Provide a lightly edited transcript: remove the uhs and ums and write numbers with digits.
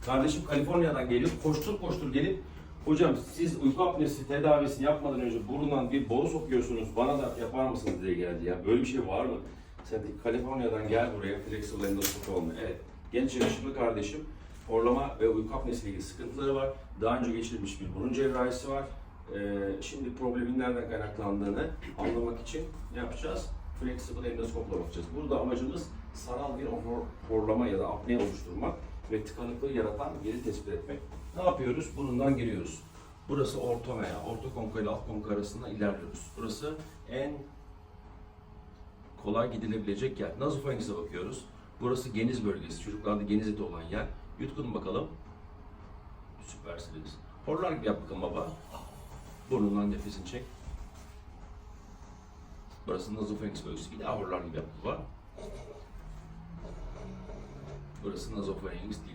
Kardeşim Kaliforniya'dan gelip koştur koştur gelip hocam siz uyku apnesi tedavisini yapmadan önce burundan bir boru sokuyorsunuz bana da yapar mısınız diye geldi ya. Böyle bir şey var mı? Sen de Kaliforniya'dan gel buraya flexible endoskopi olma. Evet. Genç yakışıklı kardeşim horlama ve uyku apnesiyle ilgili sıkıntıları var. Daha önce geçirilmiş bir burun cerrahisi var. Şimdi problemin nereden kaynaklandığını anlamak için ne yapacağız? Flexible endoskopla bakacağız. Burada amacımız sanal bir horlama ya da apne oluşturmak ve tıkanıklığı yaratan yeri tespit etmek. Ne yapıyoruz? Burundan giriyoruz. Burası orta veya orta konka ile alt konka arasında ilerliyoruz. Burası en kolay gidilebilecek yer. Nasofarinks'e bakıyoruz. Burası geniz bölgesi. Çocuklarda geniz eti olan yer. Yutkun bakalım. Süpersiniz. Horlar gibi yap bakalım baba. Burnundan nefesini çek. Burası nasofarinks bölgesi. Bir daha horlar gibi yap baba. Burası nasofarinks.